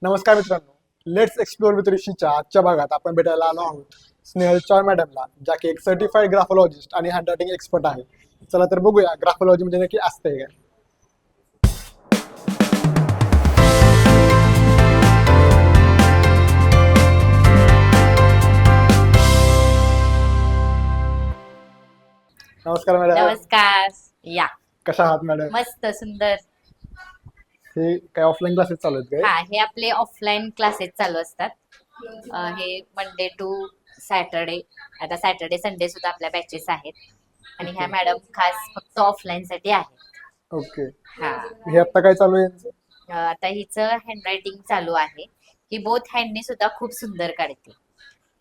नमस्कार मित्रांनो, let's explore with ऋषीच्या आजच्या भागात आपण भेटायला आलो आहोत स्नेहल चॉय मॅडमला, ज्या की एक सर्टिफाईड ग्राफोलॉजिस्ट आणि हँडरायटिंग एक्सपर्ट आहे. चला तर बघूया ग्राफोलॉजी म्हणजे नक्की असते काय. नमस्कार मॅडम. नमस्कार. या कशा आहात मॅडम? मस्त सुंदर. हे काय ऑफलाईन क्लासेस चालू आहेत काय? हा, हे आपले ऑफलाईन क्लासेस चालू असतात. हे मंडे टू सॅटरडे. आता सॅटरडे संडे सुद्धा आपल्या बॅचेस आहेत आणि ह्या मॅडम खास फक्त ऑफलाईन साठी आहेत. ओके. हा, हे आता काय चालू आहे यांचं? आता हिचं हँडरायटिंग चालू आहे. ही बोथ हँडनी सुद्धा खूप सुंदर काढते.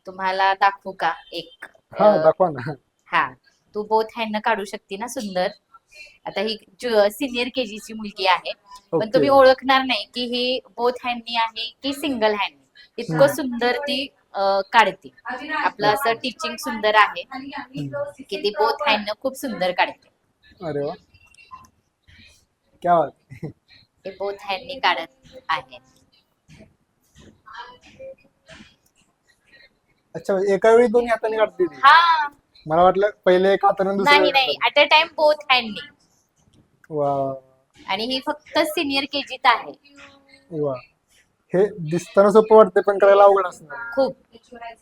तुम्हाला दाखवू का एक? हा, दाखवा ना. हा, तू बोथ हँड काढू शकते ना सुंदर. आता ही सिनियर केजी ची मुलगी आहे, पण ओके. तुम्ही ओळखणार नाही की ही बोथ हँडनी आहे की सिंगल हँडनी. इतकं सुंदर ती काढते. आपलं असं टीचिंग सुंदर आहे की ती बोथ हँड खूप सुंदर काढते. अरे वा, क्या बात है. ते बोथ हँडनी काढत आहे. अच्छा, एका वेळी दोन्ही हाताने काढते ती? हा, मला वाटलं पहिले एक हाताने दुसरं नाही नाही, ऍट अ टाइम बोथ हँडनी. वा आणि ही फक्त सिनियर केजीत आहे. वा, हे दिसताना सोपं वाटते पण करायला अवघड असणार. खूप,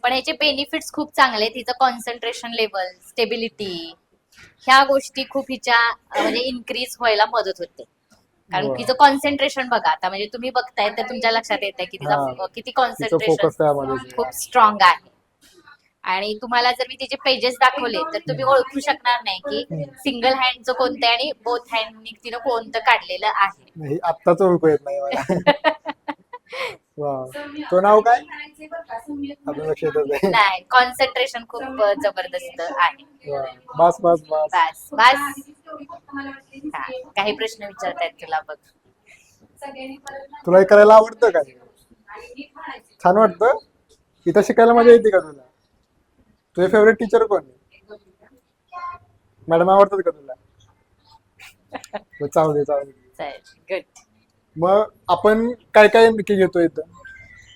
पण याचे बेनिफिट्स खूप चांगले आहेत. हिचं कॉन्सन्ट्रेशन लेवल, स्टेबिलिटी, ह्या गोष्टी खूप हिच्या म्हणजे इन्क्रीज व्हायला मदत होते. कारण वा. तिचं कॉन्सन्ट्रेशन बघा, आता म्हणजे तुम्ही बघताय तर तुमच्या लक्षात येत आहे की हा. तिचा किती तिचं कॉन्सन्ट्रेशन फोकस त्यामध्ये. खूप स्ट्रॉंग आहे. आणि तुम्हाला जर मी तिचे पेजेस दाखवले तर तुम्ही ओळखू शकणार नाही की सिंगल हँडचं कोणतं आहे आणि बोथ हँड तिनं कोणतं काढलेलं आहे. नाही, आत्ताच ओळखू येत नाही मला. वा, तो नाव काय आपल्या लक्षात येत आहे. नाही, कॉन्सन्ट्रेशन खूप जबरदस्त आहे. वा, बस बस बस. बस बस. हा, काही प्रश्न विचारतायत तुला बघ. तुला हे करायला आवडतं का? छान वाटतं? इथं शिकायला मजा येते का तुला? तुझे फेवरेट टीचर कोण आहे? मॅडम आवडतात का तुला? चालू दे चालू दे. गुड. मग आपण काय काय नक्की घेतो इथं?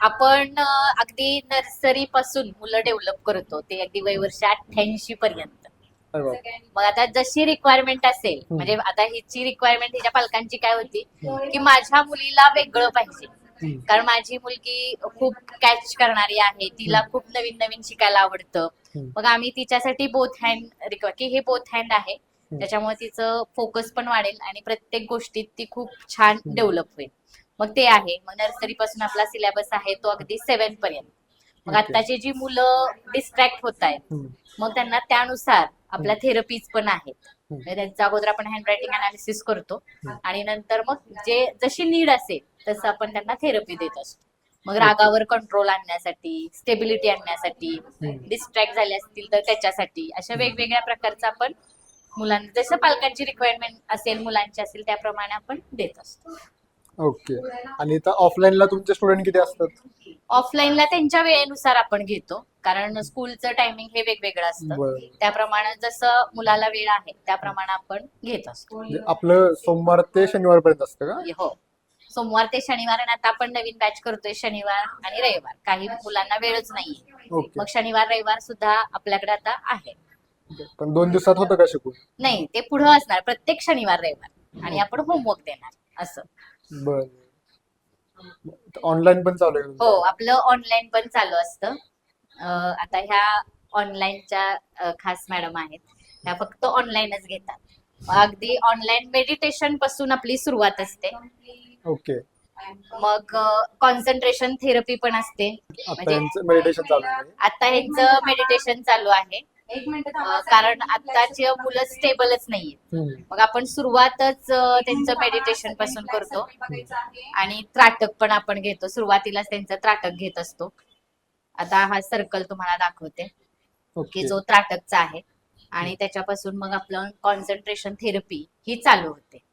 आपण अगदी नर्सरी पासून मुलं डेव्हलप करतो, ते अगदी वयवर्ष 88 पर्यंत. अरे वा. मग आता जशी रिक्वायरमेंट असेल, म्हणजे आता हिची रिक्वायरमेंट हिच्या पालकांची काय होती की माझ्या मुलीला वेगळं पाहिजे, कारण माझी मुलगी खूप कॅच करणारी आहे, तिला खूप नवीन नवीन शिकायला आवडतं. मग आम्ही तिच्यासाठी बोथ हँड की हे बोथ हँड आहे, त्याच्यामुळे तिचं फोकस पण वाढेल आणि प्रत्येक गोष्टीत ती खूप छान डेव्हलप होईल. मग ते आहे. मग नर्सरी पासून आपला सिलेबस आहे तो अगदी 7 पर्यंत. मग आताची जी मुलं डिस्ट्रॅक्ट होत आहेत, मग त्यांना त्यानुसार आपल्या थेरपीज पण आहेत. म्हणजे त्यांच्या अगोदर आपण हँडरायटिंग अनालिसिस करतो आणि नंतर मग जे जशी नीड असेल तसं आपण त्यांना थेरपी देत असतो. मग रागावर कंट्रोल आणण्यासाठी, स्टेबिलिटी आणण्यासाठी, डिस्ट्रॅक्ट झाले असतील तर त्याच्यासाठी, अशा वेगवेगळ्या प्रकारचं आपण मुलांना जसं पालकांची रिक्वायरमेंट असेल, मुलांची असेल, त्याप्रमाणे आपण देत असतो. ओके. आणि इथं ऑफलाईनला तुमचे स्टुडंट किती असतात? ऑफलाईनला त्यांच्या वेळेनुसार आपण घेतो, कारण स्कूलचं टायमिंग हे वेगवेगळं असतं. बरं. त्याप्रमाणे जसं मुलाला वेळ आहे त्याप्रमाणे आपण घेत असतो. म्हणजे आपलं सोमवार ते शनिवार पर्यंत असतं का? हो, सोमवार ते शनिवार. आणि आता आपण नवीन बॅच करतोय शनिवार आणि रविवार. काही मुलांना वेळच नाहीये, ओके. मग शनिवार रविवार सुद्धा आपल्याकडे आता आहे. पण 2 दिवसात होतं का शिकून? नाही, ते पुढं असणार प्रत्येक शनिवार रविवार, आणि आपण होमवर्क देणार असं. बर. ऑनलाईन पण चालू आहे? हो, आपलं ऑनलाईन पण चालू असतं. आता ह्या ऑनलाईनच्या खास मॅडम आहेत, त्या फक्त ऑनलाईनच घेतात. अगदी ऑनलाईन मेडिटेशन पासून आपली सुरुवात असते. ओके. मग कॉन्सन्ट्रेशन थेरपी पण असते. आता म्हणजे यांचं मेडिटेशन चालू आहे? आता ह्यांचं मेडिटेशन चालू आहे, कारण आताची मुलं स्टेबलच नाहीये. मग आपण सुरुवातच त्यांचं मेडिटेशन पासून करतो आणि त्राटक पण आपण घेतो. सुरुवातीलाच त्यांचं त्राटक घेत असतो. आता हा सर्कल तुम्हाला दाखवते की जो त्राटकचा आहे, आणि त्याच्यापासून मग आपलं कॉन्सन्ट्रेशन थेरपी ही चालू होते.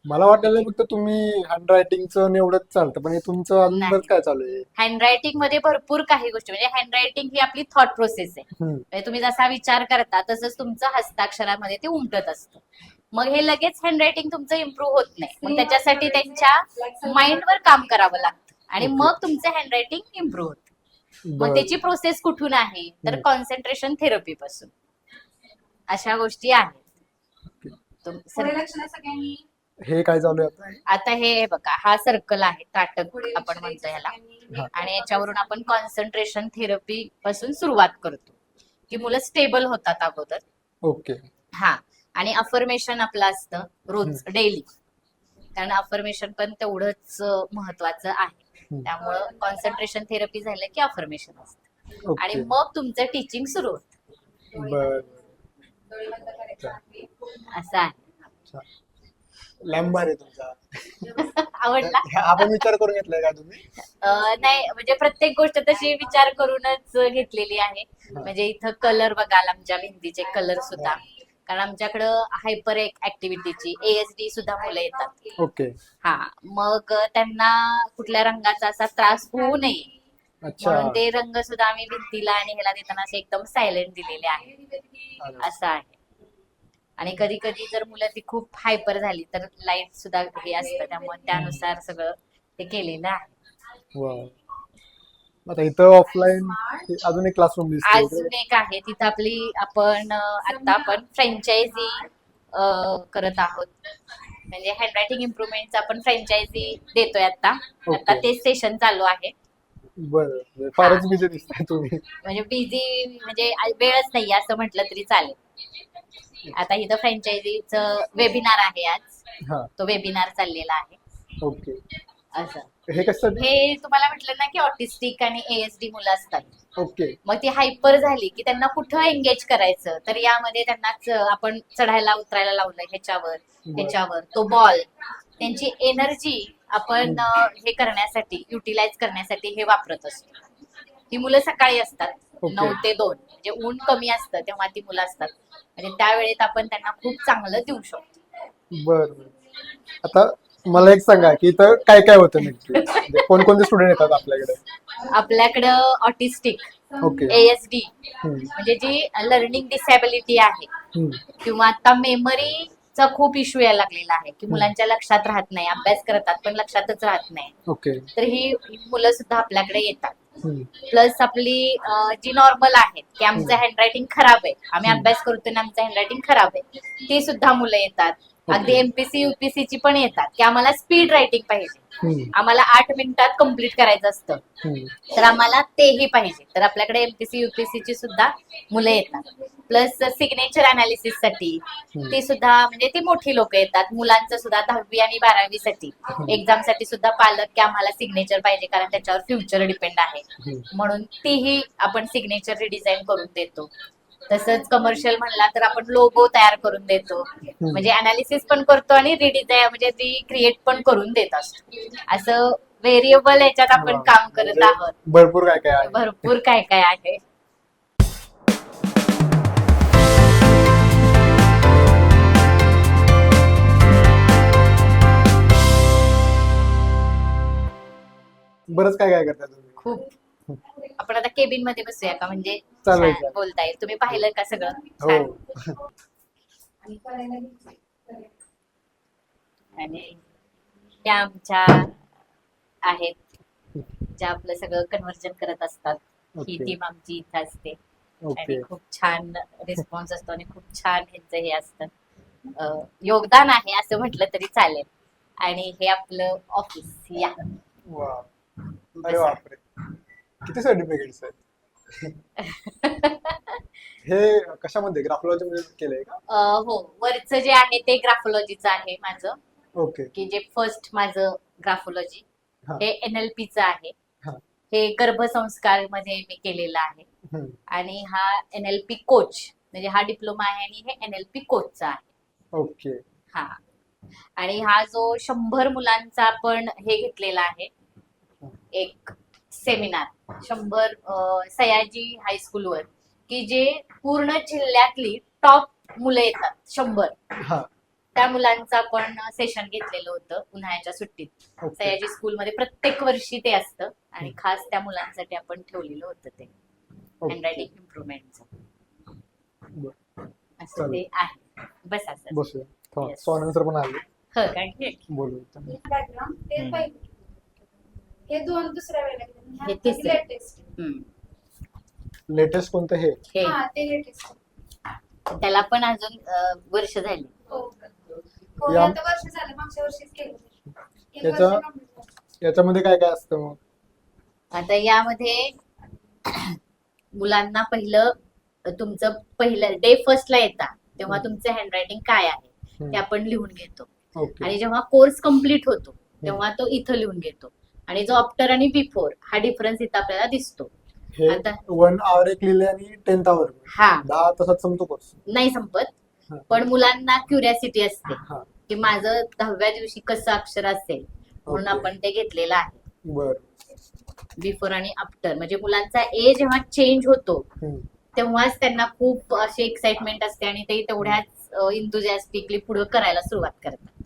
मला वाटलं फक्त तुम्ही हँडरायटिंगचं एवढंच चालतं, पण हे तुमचं अजून काय चालू आहे? हँडरायटिंग मध्ये भरपूर काही गोष्टी, म्हणजे हँडरायटिंग ही आपली थॉट प्रोसेस आहे. म्हणजे तुम्ही जसा विचार करता तसंच तुमचं हस्ताक्षरामध्ये ते उमटत असतं. मग हे लगेच हँडरायटिंग तुमचं इम्प्रूव्ह होत नाही. मग त्याच्यासाठी त्यांच्या माइंडवर काम करावं लागतं आणि Okay. मग तुमचं हँडरायटिंग इम्प्रूव्ह होतं. मग बरं. त्याची प्रोसेस कुठून आहे तर कॉन्सन्ट्रेशन थेरपी पासून अशा गोष्टी आहेत. सगळ्यांनी हे काय चालू आहे आता? आता हे बघा, हा सर्कल आहे, ताटक आपण म्हणतो ह्याला, हा. आणि याच्यावरून आपण कॉन्सन्ट्रेशन थेरपी पासून सुरुवात करतो की मुलं स्टेबल होतात अगोदर. ओके. हा, आणि अफर्मेशन आपलं असतं रोज डेली, कारण अफर्मेशन पण तेवढंच महत्वाचं आहे. त्यामुळं कॉन्सन्ट्रेशन थेरपी झालं की अफर्मेशन असतं ओके. आणि मग तुमचं टीचिंग सुरू होतं. बर. डोळे बंद करायचे आहे. असं आहे. लंबार आहे तुमचा. आवडला? आपण विचार करून घेतलाय का तुम्ही? नाही, म्हणजे प्रत्येक गोष्ट तशी विचार करूनच घेतलेली आहे. म्हणजे इथं कलर बघाल, आमच्या भिंतीचे कलर सुद्धा, कारण आमच्याकडं हायपर ऍक्टिव्हिटीची ASD सुद्धा मुलं येतात. ओके. हा, मग त्यांना कुठल्या रंगाचा असा त्रास होऊ नये अच्छा. म्हणून ते रंग सुद्धा आम्ही भिंतीला आणि ह्याला देताना असे एकदम सायलेंट दिलेले आहे. असं आहे. आणि कधी कधी जर मुलं ती खूप हायपर झाली तर लाईट सुद्धा हे असतं, त्यामुळे त्यानुसार सगळं ते केलेलं आहे. वा. आता इथं ऑफलाईन अजून एक क्लासरूम दिसतोय. अजून एक आहे तिथं आपली, आता आपण फ्रँचायझी करत आहोत. म्हणजे हँडरायटिंग इम्प्रुव्हमेंटचा आपण फ्रँचायझी देतोय आता. आता ते सेशन चालू आहे. बरं, फारच बिझी दिसताय तुम्ही. म्हणजे बिझी म्हणजे वेळच नाही असं म्हटलं तरी चालेल. आता इथं फ्रँचायझीचं वेबिनार आहे आज, हा. तो वेबिनार चाललेला आहे. ओके. असं हे कसं? हे तुम्हाला म्हटलं ना की ऑटिस्टिक आणि ASD मुलं असतात. ओके. मग ती हायपर झाली की त्यांना कुठं एंगेज करायचं, तर यामध्ये त्यांना आपण चढायला उतरायला लावलंय ह्याच्यावर तो बॉल, त्यांची एनर्जी आपण हे करण्यासाठी, युटिलाइज करण्यासाठी हे वापरत असतो. ती मुलं सकाळी असतात Okay. 9 ते 2, म्हणजे ऊन कमी असतं तेव्हा ती मुलं असतात. म्हणजे त्यावेळेत आपण त्यांना खूप चांगलं देऊ शकतो. बर. आता मला एक सांगा की इथं काय काय होतं नक्की, म्हणजे कोणकोणते स्टुडंट येतात आपल्याकडे? आपल्याकडं ऑटिस्टिक, ओके. ASD म्हणजे जी लर्निंग डिसॅबिलिटी आहे, किंवा आता मेमरीचा खूप इश्यू यायला लागलेला आहे की मुलांच्या लक्षात राहत नाही, अभ्यास करतात पण लक्षातच राहत नाही. ओके. तर ही मुलं सुद्धा आपल्याकडे येतात. प्लस आपली जी नॉर्मल आहेत की आमचं हँडरायटिंग खराब आहे, आम्ही अभ्यास करतोय आणि आमचं हँडरायटिंग खराब आहे, ती सुद्धा मुलं येतात. अगदी MPC UPC ची पण येतात की आम्हाला स्पीड रायटिंग पाहिजे, आम्हाला 8 मिनिटात कम्प्लीट करायचं असतं, तर आम्हाला तेही पाहिजे. तर आपल्याकडे MPC UPC ची सुद्धा मुलं येतात. प्लस सिग्नेचर अनालिसिस साठी ती सुद्धा, म्हणजे ती मोठी लोक येतात. मुलांचं सुद्धा 10वी आणि 12वी साठी एक्झाम साठी सुद्धा पालक की आम्हाला सिग्नेचर पाहिजे कारण त्याच्यावर फ्युचर डिपेंड आहे, म्हणून तीही आपण सिग्नेचर रिडिझाईन करून देतो. तसंच कमर्शियल म्हणला तर आपण लोगो तयार करून देतो, म्हणजे अनालिसिस पण करतो आणि रिडिझाईन म्हणजे रिक्रिएट पण करून देत असतो. असं व्हेरिएबल याच्यात आपण काम करत आहोत. भरपूर काय काय आहे. भरपूर काय काय आहे. बरंच काय काय करता तुम्ही? खूप. आपण आता केबिन मध्ये बसूया का, म्हणजे चालेल, छान चालेल. बोलता येईल. तुम्ही पाहिलं का सगळं? हो. छान. आणि करायला घ्यायचं. आणि त्या आमच्या आहेत ज्या आपलं सगळं कन्व्हर्जन करत असतात. ही Okay. टीम आमची इथं असते ओके. आणि खूप छान रिस्पॉन्स असतो आणि खूप छान ह्यांचं हे असतं, योगदान आहे असं म्हटलं तरी चालेल. आणि हे आपलं ऑफिस. या वा. अरे बापरे, किती सर्टिफिकेट्स आहेत? हे कशामध्ये, ग्राफोलॉजी मध्ये केलंय का? हो, वरचं जे आहे ते ग्राफोलॉजीचं आहे माझं, ओके. की जे फर्स्ट माझं ग्राफोलॉजी, हा. हे NLP चं आहे. हा. हे गर्भसंस्कार मध्ये मी केलेलं आहे. आणि हा NLP कोच, म्हणजे हा डिप्लोमा आहे आणि हे NLP कोचचा आहे. ओके. हा, आणि हा जो 100 मुलांचा आपण हे घेतलेला आहे, एक सेमिनार 100 सयाजी हायस्कूलवर, की जे पूर्ण जिल्ह्यातली टॉप मुलं येतात 100, हा. त्या मुलांचं आपण सेशन घेतलेलं होतं उन्हाळ्याच्या सुट्टीत. ओके. सयाजी स्कूलमध्ये प्रत्येक वर्षी ते असतं आणि खास त्या मुलांसाठी आपण ठेवलेलं होतं ते हँडरायटिंग इम्प्रुव्हमेंटचं. असं ते आहे. बस असं. बसूया. Yes. सोनम सर पण आले, हो का घे. बोलू. बॅकग्राऊंड ते पहिले. हे दोन दुसऱ्या वेळेला हे तिसरं. लेटेस्ट. लेटेस्ट कोणतं हे? हे हा ते लेटेस्ट. त्याला पण अजून वर्ष झाली. हो हो, या- आता वर्ष झालं, मागच्या वर्षीच केलं. एक याचा- वर्ष complete झालं. याच्यामध्ये काय काय असतं मग? आता यामध्ये मुलांना तुमचं पहिलं डे फर्स्टला येता तेव्हा तुमचं हँडरायटिंग काय आहे ते आपण लिहून घेतो. ओके. आणि जेव्हा कोर्स कम्प्लीट होतो तेव्हा तो इथं लिहून घेतो. आणि जो आफ्टर आणि बिफोर हा डिफरन्स इथं आपल्याला दिसतो. हे आता- 1 आवर एक लिहिले आणि 10th आवर हा 10 तासात संपतो कोर्स. नाही संपत, हा. पण मुलांना क्युरियासिटी असते हा. की माझं 10व्या दिवशी कसं अक्षर असेल म्हणून ओके. आपण ते घेतलेलं आहे. बर. बिफोर आणि आफ्टर म्हणजे मुलांचा एज जेव्हा चेंज होतो हम्म. तेव्हाच त्यांना खूप अशी एक्साइटमेंट असते आणि ते तेवढ्याच इंथुझॅस्टिकली पुढे करायला सुरुवात करतात.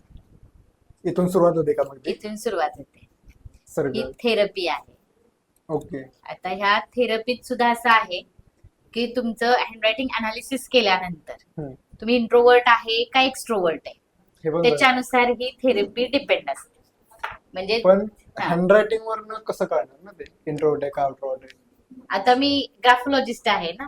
इथून सुरुवात होते का मग ती? इथून सुरुवात होते. सर ही थेरपी आहे. ओके. आता ह्या थेरपीत सुद्धा असं आहे की तुमचं हँडरायटिंग अनालिसिस केल्यानंतर हम्म. तुम्ही इंट्रोवर्ट आहे का एक्स्ट्रोवर्ट आहे हे पण बरं. त्याच्यानुसार ही थेरपी डिपेंड असते. म्हणजे पण हा. हँडरायटिंग वरनं कसं कळणार ना ते इंट्रोवर्ट आहे का आउटरोवर्ट आहे? आता मी ग्राफोलॉजिस्ट आहे ना,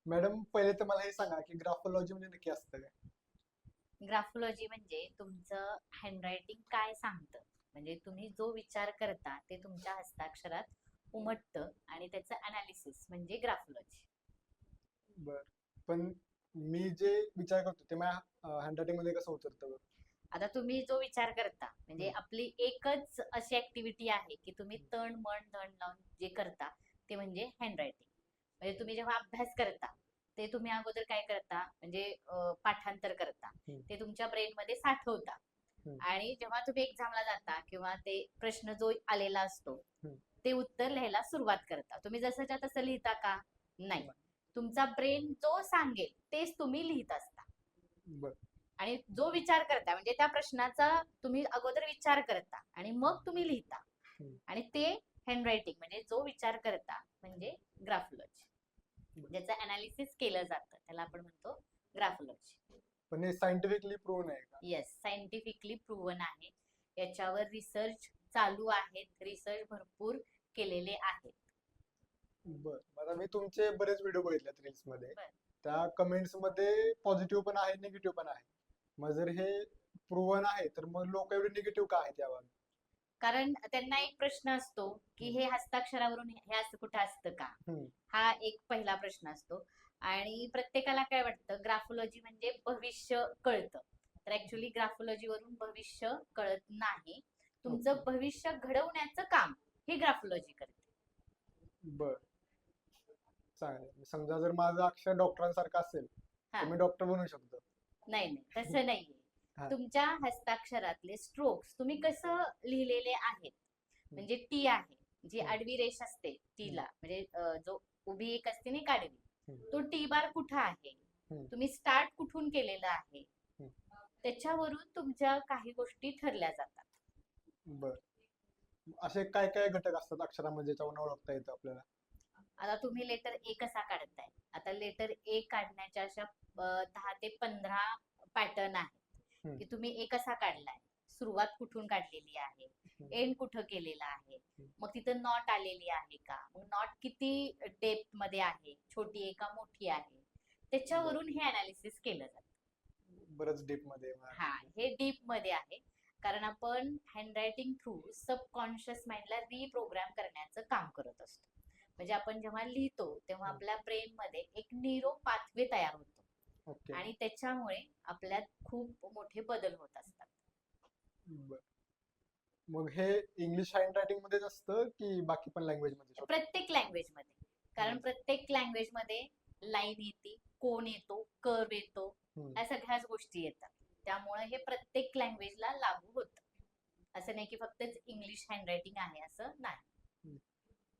मॅडम पहिले तर मला हे सांगा की ग्राफोलॉजी म्हणजे नक्की असतं काय? ग्राफोलॉजी म्हणजे तुमचं हँडरायटिंग काय सांगतं, म्हणजे तुम्ही जो विचार करता ते तुमच्या हस्ताक्षरात उमटतं आणि त्याचं अनालिसिस म्हणजे ग्राफोलॉजी. बर. पण मी जे विचार करतो ते माझ्या हँडरायटिंग मध्ये कसं उतरतं बरं? आता तुम्ही जो विचार करता म्हणजे आपली एकच अशी ऍक्टिव्हिटी आहे की तुम्ही तण मन धन लावून जे करता ते म्हणजे हँडरायटिंग. म्हणजे तुम्ही जेव्हा अभ्यास करता ते तुम्ही अगोदर काय करता म्हणजे पाठांतर करता, ते तुमच्या ब्रेन मध्ये साठवता. आणि जेव्हा तुम्ही एक्झामला जाता किंवा ते प्रश्न जो आलेला असतो ते उत्तर लिहायला सुरुवात करता. तुम्ही जसंच्या तसं लिहिता का? नाही. तुमचा ब्रेन जो सांगेल तेच तुम्ही लिहित असता. बर. आणि जो विचार करता म्हणजे त्या प्रश्नाचा तुम्ही अगोदर विचार करता आणि मग तुम्ही लिहिता. आणि ते हँडरायटिंग म्हणजे जो विचार करता म्हणजे ग्राफोलॉजी, ज्याचं अनालिसिस केलं जातं त्याला आपण म्हणतो ग्राफोलॉजी. पण हे सायंटिफिकली प्रूव्ह आहे का? येस, सायंटिफिकली प्रूव्हन आहे. याच्यावर रिसर्च चालू आहेत, रिसर्च भरपूर केलेले आहेत. बर. आता मी तुमचे बरेच व्हिडिओ बघितलेत रील्स मध्ये. बर. त्या कमेंट्स मध्ये पॉझिटिव्ह पण आहे, निगेटिव्ह पण आहे. मग जर हे प्रूव्हन आहे तर मग लोक एवढे निगेटिव्ह का आहेत यावर? कारण त्यांना एक प्रश्न असतो की हे हस्ताक्षरावरून हे असं कुठं असतं का, हा एक पहिला प्रश्न असतो. आणि प्रत्येकाला काय वाटतं ग्राफोलॉजी म्हणजे भविष्य कळतं, तर ऍक्च्युली ग्राफोलॉजी वरून भविष्य कळत नाही. तुमचं भविष्य घडवण्याचं काम हे ग्राफोलॉजी करते. बर. चालेल. समजा जर माझं अक्षर डॉक्टरांसारखं असेल तर मी डॉक्टर बनू शकतो? नाही नाही, तसं नाहीये. तुमच्या हस्ताक्षरातले स्ट्रोक्स तुम्ही कसं लिहिलेले आहेत, म्हणजे टी आहे जी आडवी रेष असते टीला, म्हणजे जो उभी एक असते ना आडवी, तो टी बार कुठं आहे, तुम्ही स्टार्ट कुठून केलेलं आहे, त्याच्यावरून तुमच्या काही गोष्टी ठरल्या जातात. बर. असे काय काय घटक असतात अक्षरामध्ये ज्याच्यावरून ओळखता येतं आपल्याला? आता तुम्ही लेटर ए कसा काढताय, आता लेटर ए काढण्याच्या अशा 10 ते 15 पॅटर्न आहेत की तुम्ही ए कसा काढलाय, सुरुवात कुठून काढलेली आहे, एंड कुठं केलेला आहे, मग तिथं नॉट आलेली आहे का, मग नॉट किती डेप्थ मध्ये आहे, छोटी आहे का मोठी आहे, त्याच्यावरून हे अनालिसिस केलं जातं. बरंच डीप मध्ये. हा, हे डीप मध्ये आहे कारण आपण हँडरायटिंग थ्रू सबकॉन्शियस माइंडला रिप्रोग्राम करण्याचं काम करत असतो. म्हणजे आपण जेव्हा लिहितो तेव्हा आपल्या ब्रेन मध्ये एक न्यूरो पाथवे तयार होतो आणि त्याच्यामुळे आपल्यात खूप मोठे बदल होत असतात. मग हे इंग्लिश हँडरायटिंग मध्येच असतं की बाकी पण लँग्वेज मध्ये? प्रत्येक लँग्वेज मध्ये, कारण प्रत्येक लँग्वेज मध्ये लाईन येते, कोन येतो, कर्व येतो, या सगळ्याच गोष्टी येतात. त्यामुळे हे प्रत्येक लँग्वेजला लागू होतं. असं नाही की फक्त इंग्लिश हँडरायटिंग आहे असं नाही.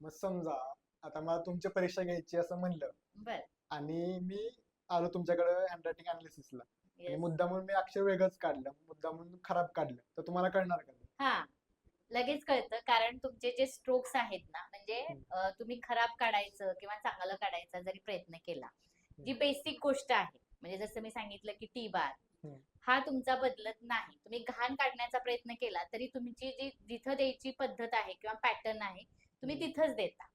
मग समजा आता मला तुमची परीक्षा घ्यायची असं म्हणलं, बर, आणि मी आलो तुमच्याकडे हँडरायटिंग अनालिसिसला आणि मुद्दामून मी अक्षर वेगळंच काढलं, मुद्दामून खराब काढलं, तर तुम्हाला कळणार का? हा, लगेच कळतं, कारण तुमचे जे स्ट्रोक्स आहेत ना, म्हणजे तुम्ही खराब काढायचं किंवा चांगलं काढायचा जरी प्रयत्न केला, जी बेसिक गोष्ट आहे, म्हणजे जसं मी सांगितलं की टी बार हम्म. हा तुमचा बदलत नाही. तुम्ही घाण काढण्याचा प्रयत्न केला तरी तुमची जी जिथं द्यायची पद्धत आहे किंवा पॅटर्न आहे, तुम्ही तिथंच देता.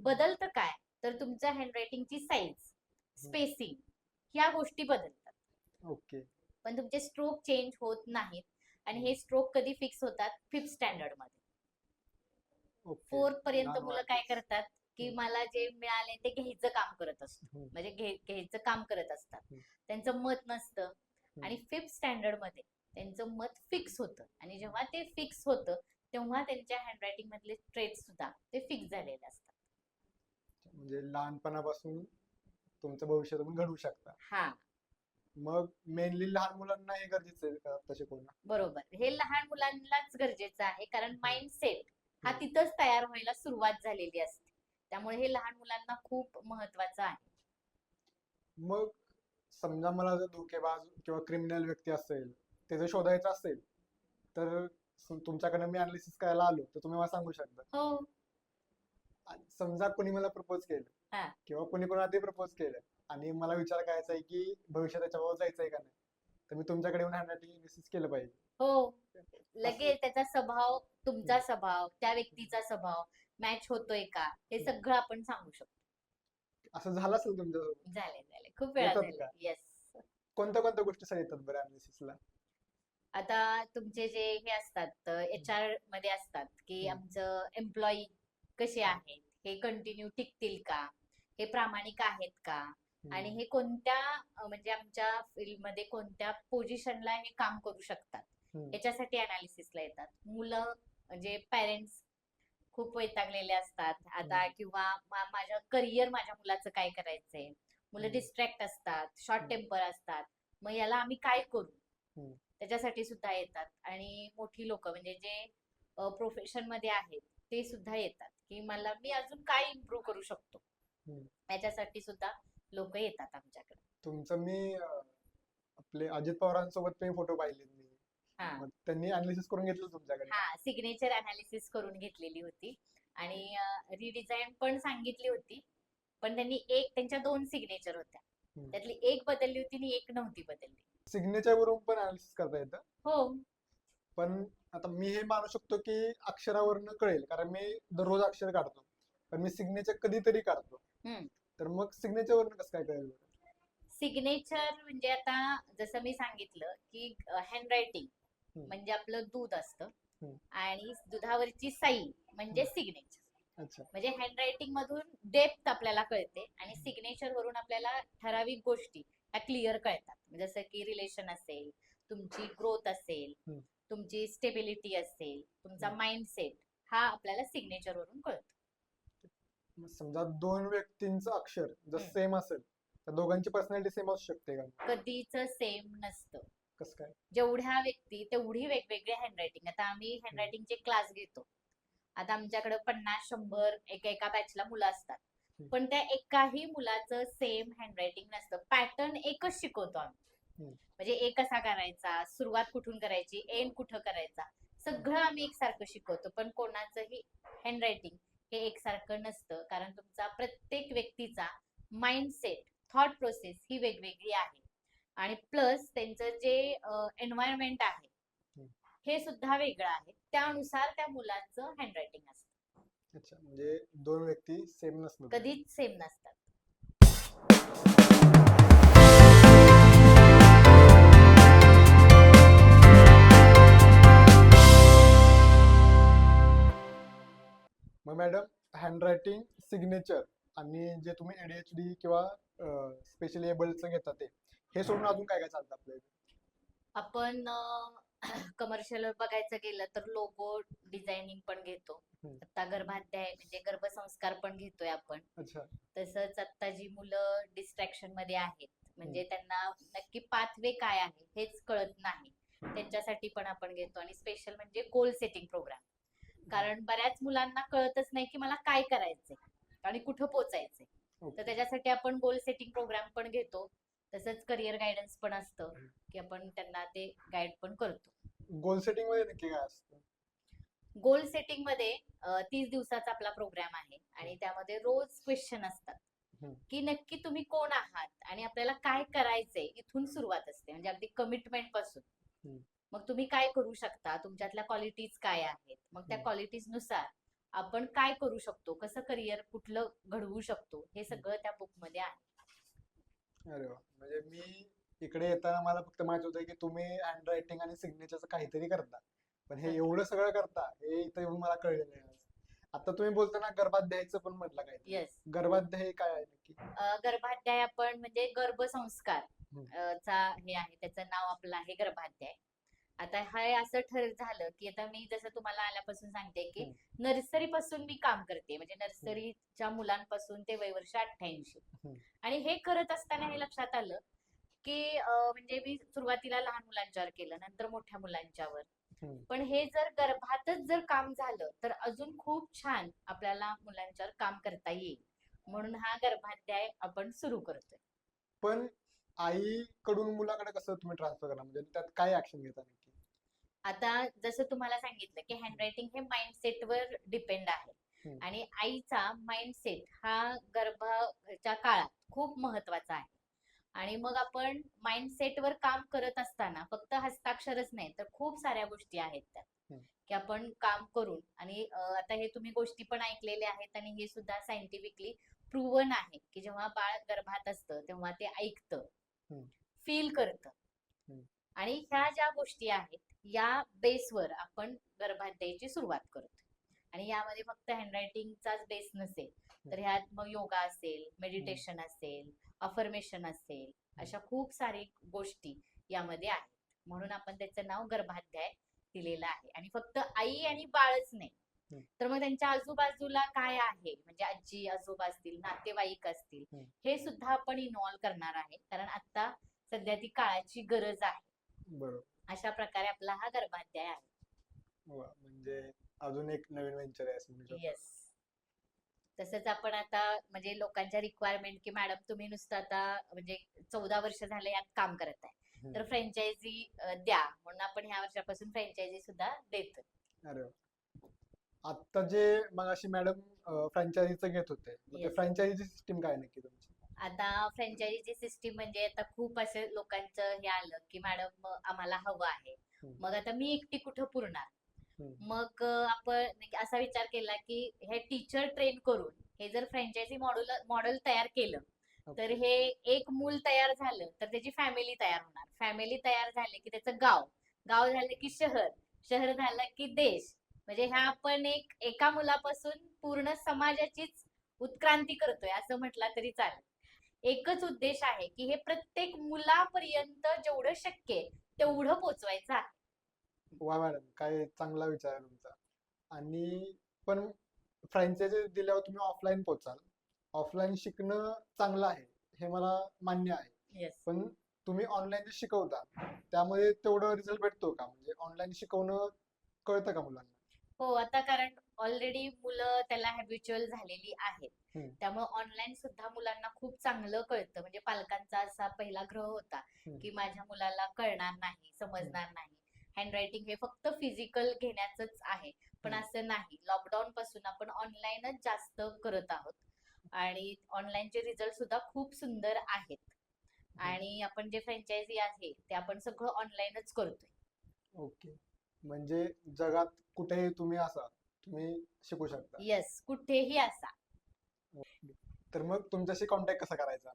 बदलतं काय, तर तुमच्या हँडरायटिंगची साईज, स्पेसिंग, ह्या गोष्टी बदलतात. ओके. पण तुमचे स्ट्रोक चेंज होत नाहीत. आणि हे स्ट्रोक कधी फिक्स होतात? 5th स्टँडर्ड मध्ये. ओके. 4th पर्यंत लहान मुलं काय वयातच. करतात की मला जे मिळाले ते घ्यायचं काम करत असतं, हम्म. म्हणजे घ्यायचं काम करत असतात. हम्म. त्यांचं मत नसतं. आणि 5th स्टँडर्ड मध्ये त्यांचं मत फिक्स होतं, आणि जेव्हा ते फिक्स होतं तेव्हा त्यांच्या हँडरायटिंग मधले ट्रेट सुद्धा ते फिक्स झालेले असतात. म्हणजे लहानपणापासून तुमचं भविष्य तुम्ही घडवू शकता. हा, मग मेनली लहान मुलांना हे गरजेचं आहे का तसे कोण? बरोबर. हे लहान मुलांनाच गरजेचं आहे, कारण माइंडसेट हा तिथंच तयार व्हायला सुरुवात झालेली असते. त्यामुळे हे लहान मुलांना खूप महत्वाचं आहे. मग समजा मला जर धोकेबाज किंवा क्रिमिनल व्यक्ती असेल, ते जर शोधायचं असेल, तर तुमच्याकडे मी अनालिसिस करायला आलो तर तुम्ही मला सांगू शकता. हो. आणि समजा कोणी मला प्रपोज केलं हा. किंवा कोणी कोणा आधी प्रपोज केलं आणि मला विचार करायचा आहे की भविष्यात त्याच्यावर जायचंय का नाही, तर मी तुमच्याकडे येऊन हँडरायटिंग अनालिसिस केलं पाहिजे. हो, लगेच त्याचा स्वभाव, तुमचा स्वभाव, त्या व्यक्तीचा स्वभाव मॅच होतोय का, हे सगळं आपण सांगू शकतो. असं झालं असेल तुमच्यासोबत? झाले खूप वेळा येतात झाले. का? येस. कोणत्या कोणत्या गोष्टी येतात बरं अनालिसिसला? आता तुमचे जे हे असतात, HR मध्ये असतात की आमचं एम्प्लॉई कसे आहेत, हे कंटिन्यू टिकतील का, हे प्रामाणिक आहेत का, आणि हे कोणत्या म्हणजे आमच्या फील्डमध्ये कोणत्या पोझिशनला हे काम करू शकतात, याच्यासाठी अनालिसिसला येतात. मुलं म्हणजे पेरेंट्स खूप वैतागलेले असतात आता, किंवा माझ्या करिअर, माझ्या मुलाचं काय करायचंय, मुलं डिस्ट्रॅक्ट असतात, शॉर्ट टेम्पर असतात, मग याला आम्ही काय करू, त्याच्यासाठी सुद्धा येतात. आणि मोठी लोक म्हणजे जे प्रोफेशन मध्ये आहेत ते सुद्धा येतात की मी अजून काय इम्प्रूव्ह करू शकतो, याच्यासाठी सुद्धा लोक येतात आमच्याकडे. तुमचं मी आपले अजित पवारांसोबत ते फोटो पाहिले मी. हा, मग त्यांनी अनालिसिस करून घेतलं तुमच्याकडे? हा, सिग्नेचर अनालिसिस करून घेतलेली होती आणि रिडिझाईन पण सांगितली होती. पण त्यांच्या 2 सिग्नेचर होत्या, त्यातली एक बदलली होती आणि एक नव्हती बदलली. सिग्नेचर वरून पण अनालिसिस करता येतं? हो. पण आता मी हे मानू शकतो की अक्षरावरनं कळेल, कारण मी दररोज अक्षर काढतो, पण मी सिग्नेचर कधीतरी काढतो. तर मग सिग्नेचर वरून कसं काय कळेल? सिग्नेचर म्हणजे आता जसं मी सांगितलं की हँडरायटिंग म्हणजे आपलं दूध असतं, आणि दुधावरची सही म्हणजे सिग्नेचर. अच्छा. म्हणजे हँडरायटिंग मधून डेप्थ आपल्याला कळते, आणि सिग्नेचर वरून आपल्याला ठराविक गोष्टी ह्या क्लिअर कळतात. जसं की रिलेशन असेल, तुमची ग्रोथ असेल, तुमची स्टेबिलिटी असेल, तुमचा माइंडसेट, हा आपल्याला सिग्नेचर वरून कळतो. समजा 2 व्यक्तींचं अक्षर जर सेम असेल तर दोघांची पर्सनॅलिटी सेम असू शकते का? कधीच सेम नसतं. कसं काय? जेवढ्या व्यक्ती तेवढी वेगवेगळी हँडरायटिंग. आता आम्ही हँडरायटिंगचे क्लास घेतो. आता आमच्याकडे 50-100 एका बॅचला मुलं असतात, पण त्या एकाही मुलाचं सेम हँडरायटिंग नसतं. पॅटर्न एकच शिकवतो आम्ही, म्हणजे ए कसा करायचा, सुरुवात कुठून करायची, एंड कुठं करायचा, सगळं आम्ही एकसारखं शिकवतो. पण कोणाचंही हँडरायटिंग हे एकसारखं नसतं, कारण तुमचा प्रत्येक व्यक्तीचा माइंडसेट, थॉट प्रोसेस ही वेगवेगळी आहे. आणि प्लस त्यांचं जे एन्व्हायरमेंट आहे हे सुद्धा वेगळं आहे. त्यानुसार त्या मुलाचं हँडरायटिंग असतं. अच्छा, म्हणजे 2 व्यक्ती सेम नसतात? कधीच सेम नसतात. मग मॅडम, हँडरायटिंग, सिग्नेचर आणि जे तुम्ही ADHD किंवा स्पेशली एबलचं घेता ते, हे सोडून अजून काय काय चालतं आपल्या इथे? आपण कमर्शियल बघायचं गेलं तर लोगो डिझायनिंग पण घेतो. आता गर्भाध्याय म्हणजे गर्भसंस्कार पण घेतोय आपण. अच्छा. तसंच आता जी मुलं डिस्ट्रॅक्शन मध्ये आहेत, म्हणजे त्यांना नक्की पाथवे काय आहे हेच कळत नाही, त्यांच्यासाठी पण आपण घेतो. आणि स्पेशल म्हणजे गोल सेटिंग प्रोग्राम, कारण बऱ्याच मुलांना कळतच नाही की मला काय करायचंय आणि कुठं पोचायचंय, तर त्याच्यासाठी आपण गोल सेटिंग प्रोग्राम पण घेतो. तसंच करिअर गायडन्स पण असतं की आपण त्यांना ते गाईड पण करतो. गोल सेटिंग मध्ये नक्की काय असतं? गोल सेटिंग मध्ये 30 दिवसाचा आपला प्रोग्राम आहे आणि त्यामध्ये रोज क्वेश्चन असतात हम्म. की नक्की तुम्ही कोण आहात आणि आपल्याला काय करायचंय इथून सुरुवात असते म्हणजे अगदी कमिटमेंट पासून. हम्म. मग तुम्ही काय करू शकता, तुमच्यातल्या क्वालिटीज काय आहेत, मग त्या हम्म. क्वालिटीज नुसार आपण काय करू शकतो, कसं करिअर कुठलं घडवू शकतो, हे सगळं त्या बुक मध्ये आहे. अरे वा, म्हणजे मी इकडे येताना मला फक्त माहित होतं की तुम्ही हँड रायटिंग आणि सिग्नेचरचं काहीतरी करता, पण हे एवढं सगळं करता हे इथं येऊन मला कळलेलं आहे आज. आता तुम्ही बोलताना गर्भाध्यायचं पण म्हटलं काहीतरी. येस. गर्भाध्याय हे काय आहे नक्की? गर्भाध्याय आपण म्हणजे गर्भसंस्कार हम्म. चा हे आहे, त्याचं नाव आपलं आहे गर्भाध्याय. आता हे असं झालं की आता मी जसं तुम्हाला आल्यापासून सांगते की नर्सरी पासून मी काम करते म्हणजे नर्सरीच्या मुलांपासून ते वय वर्ष 88. हम्म. आणि हे करत असताना हे लक्षात आलं की म्हणजे मी सुरुवातीला लहान मुलांच्यावर केलं, नंतर मोठ्या मुलांच्यावर. हम्म. पण हे जर गर्भातच जर काम झालं तर अजून खूप छान आपल्याला मुलांच्यावर काम करता येईल, म्हणून हा गर्भाध्याय आपण सुरू करतोय. पण आईकडून मुलाकडे कसं तुम्ही ट्रान्सफर करणार, म्हणजे त्यात काय ऍक्शन घेता नक्की? आता जसं तुम्हाला सांगितलं की हँडरायटिंग हे माइंडसेटवर डिपेंड आहे हम्म. आणि आईचा माइंडसेट हा गर्भाच्या काळात खूप महत्वाचा आहे. आणि मग आपण माइंडसेटवर काम करत असताना फक्त हस्ताक्षरच नाही तर खूप साऱ्या गोष्टी आहेत त्यात हम्म. की आपण काम करून आणि आता हे तुम्ही गोष्टी पण ऐकलेल्या आहेत आणि हे सुद्धा सायंटिफिकली प्रूव्हन आहे की जेव्हा बाळ गर्भात असतं तेव्हा ते ऐकतं, हम्म. फील करतं. हम्म. आणि ह्या ज्या गोष्टी आहेत या बेसवर आपण गर्भाध्यायाची सुरुवात करतो. आणि यामध्ये फक्त हँडरायटिंगचाच बेस नसेल तर ह्यात मग योगा असेल, मेडिटेशन असेल, अफर्मेशन असेल, अशा खूप सारी गोष्टी यामध्ये आहेत. म्हणून आपण त्याचं नाव गर्भाध्याय दिलेलं आहे. आणि फक्त आई आणि बाळच नाही तर मग त्यांच्या आजूबाजूला काय आहे म्हणजे आजी आजोबा असतील, नातेवाईक असतील, हे सुद्धा आपण इन्व्हॉल्व करणार आहे कारण आता सध्या ती काळाची गरज आहे. बरोबर. अशा प्रकारे आपला हा गर्भाध्याय आहे. वा, म्हणजे अजून एक नवीन व्हेंचर आहे असं म्हणू शकतो. येस. तसंच आपण आता म्हणजे लोकांच्या रिक्वायरमेंट की मॅडम तुम्ही नुसतं आता म्हणजे 14 वर्ष झाले यात काम करत आहे तर फ्रँचायझी द्या, म्हणून आपण ह्या वर्षापासून फ्रँचायझी सुद्धा देतो. अरे वा. आता जे मग अशी मॅडम फ्रँचायझीचं घेत होते, मग ते Yes. फ्रँचायझीची सिस्टीम काय नक्की तुमची? आता फ्रँचायझीची सिस्टीम म्हणजे आता खूप असे लोकांचं हे आलं की मॅडम आम्हाला हवं आहे, मग आता मी एकटी कुठं पुरणार. मग आपण असा विचार केला की हे टीचर ट्रेन करून हे जर फ्रँचायझी मॉडेल तयार केलं तर हे एक मूल तयार झालं तर त्याची फॅमिली तयार होणार, फॅमिली तयार झाले की त्याचं गाव, गाव झालं की शहर, शहर झालं की देश. म्हणजे ह्या आपण एका मुलापासून पूर्ण समाजाचीच उत्क्रांती करतोय असं म्हटलं तरी चालेल. एकच उद्देश आहे की हे प्रत्येक मुलापर्यंत जेवढं शक्य आहे तेवढं पोचवायचं आहे. वा मॅडम, काय चांगला विचार आहे तुमचा. आणि पण फ्रँचायझी दिल्यावर तुम्ही ऑफलाईन पोचाल, ऑफलाईन शिकणं चांगलं आहे हे मला मान्य आहे, येस. पण तुम्ही ऑनलाईन शिकवता त्यामध्ये तेवढं रिझल्ट भेटतो का? म्हणजे ऑनलाईन शिकवणं कळतं का मुलांना? हो, आता कारण ऑलरेडी मुलं त्याला हॅबिच्युअल झालेली आहेत, त्यामुळे ऑनलाईन सुद्धा मुलांना खूप चांगलं कळतं. म्हणजे पालकांचा असा पहिला ग्रह होता की माझ्या मुलाला कळणार नाही, समजणार नाही, हँडरायटिंग हे फक्त फिजिकल घेण्याचंच आहे, पण असं नाही. लॉकडाऊन पासून आपण ऑनलाईनच जास्त करत आहोत आणि ऑनलाईनचे रिझल्ट सुद्धा खूप सुंदर आहेत. आणि आपण जे फ्रँचायझी आहे ते आपण सगळं ऑनलाईनच करतोय. ओके, म्हणजे जगात कुठेही तुम्ही असा तुम्ही शिकू शकता. येस, कुठेही असा. तर मग तुमच्याशी कॉन्टॅक्ट कसा करायचा?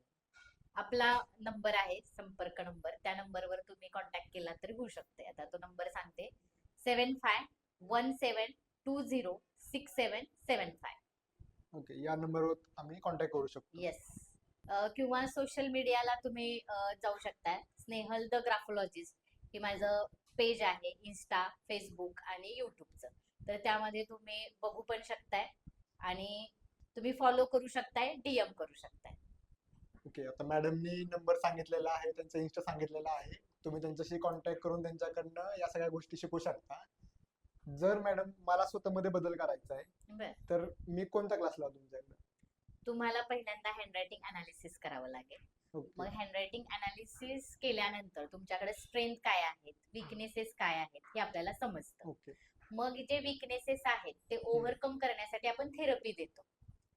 आपला नंबर आहे, संपर्क नंबर, त्या नंबरवर तुम्ही कॉन्टॅक्ट केला तरी होऊ शकते. आता तो नंबर सांगते, 7517206775. ओके, या नंबरवर आम्ही कॉन्टॅक्ट करू शकतो. येस. किंवा सोशल मीडियाला तुम्ही जाऊ शकताय. स्नेहल द ग्राफोलॉजिस्ट हे माझं पेज आहे, इन्स्टा, फेसबुक आणि युट्यूबचं. तर त्यामध्ये तुम्ही बघू पण शकताय आणि तुम्ही फॉलो करू शकताय, डीएम करू शकताय. ओके, आता मॅडमनी नंबर सांगितलेला आहे, त्यांचा इन्स्टा सांगितलेला आहे, तुम्ही त्यांच्याशी कॉन्टॅक्ट करून त्यांच्याकडनं या सगळ्या गोष्टी शिकू शकता. जर मॅडम मला स्वतःमध्ये बदल करायचा आहे तर मी कोणत्या क्लास लावू तुमच्याकडे? तुम्हाला पहिल्यांदा हँडरायटिंग अनालिसिस करावं लागेल. मग हँडरायटिंग अनालिसिस केल्यानंतर तुमच्याकडे स्ट्रेंथ काय आहेत, विकनेसेस काय आहेत हे आपल्याला समजतं. ओके. मग जे विकनेसेस आहेत ते ओव्हरकम करण्यासाठी आपण थेरपी देतो.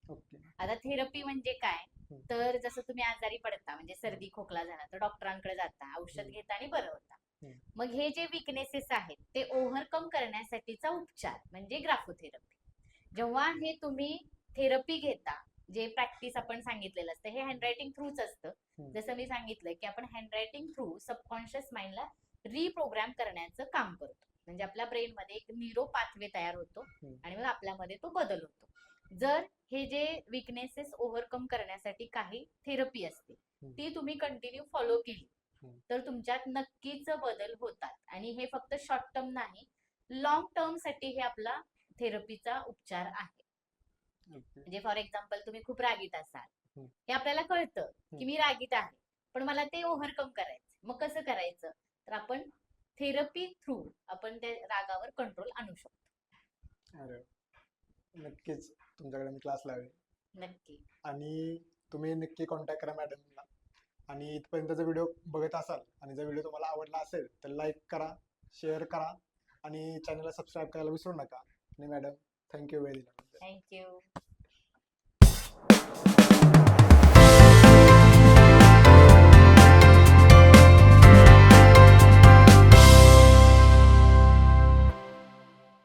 ओके. आता थेरपी म्हणजे काय, हम्म. तर जसं तुम्ही आजारी पडता म्हणजे सर्दी खोकला झाला तर डॉक्टरांकडे जाता, औषध घेता आणि बरं होता. हम्म. मग हे जे विकनेसेस आहेत ते ओव्हरकम करण्यासाठीचा उपचार म्हणजे ग्राफोथेरपी. जेव्हा हे तुम्ही थेरपी घेता, जे प्रॅक्टिस आपण सांगितलेलं असतं हे हँडरायटिंग थ्रूच असतं. जसं मी सांगितलं की आपण हँडरायटिंग थ्रू सबकॉन्शियस माइंडला रिप्रोग्राम करण्याचं काम करतो. म्हणजे आपल्या ब्रेन मध्ये एक न्यूरो पाथवे तयार होतो आणि मग आपल्यामध्ये तो बदल होतो. जर हे जे विकनेसेस ओव्हरकम करण्यासाठी काही थेरपी असते ती तुम्ही कंटिन्यू फॉलो केली तर तुमच्यात नक्कीच बदल होतात. आणि हे फक्त शॉर्ट टर्म नाही, लॉंग टर्म साठी हे आपला थेरपीचा उपचार आहे. ओके. म्हणजे फॉर एक्झाम्पल तुम्ही खूप रागीट असाल, हम्म. हे आपल्याला कळतं की मी रागीट आहे पण मला ते ओव्हरकम करायचं. मग कसं करायचं, तर आपण थेरपी थ्रू आपण त्या रागावर कंट्रोल आणू शकतो. अरे वा. नक्कीच तुमच्याकडे मी क्लास लावेल. नक्की. आणि तुम्ही नक्की कॉन्टॅक्ट करा मॅडमला. आणि इथपर्यंतचा व्हिडिओ बघत असाल आणि जर व्हिडिओ तुम्हाला आवडला असेल तर लाईक करा, शेअर करा आणि चॅनलला सबस्क्राईब करायला विसरू नका. आणि मॅडम थँक्यू वेळ दिल्याबद्दल. थँक्यू.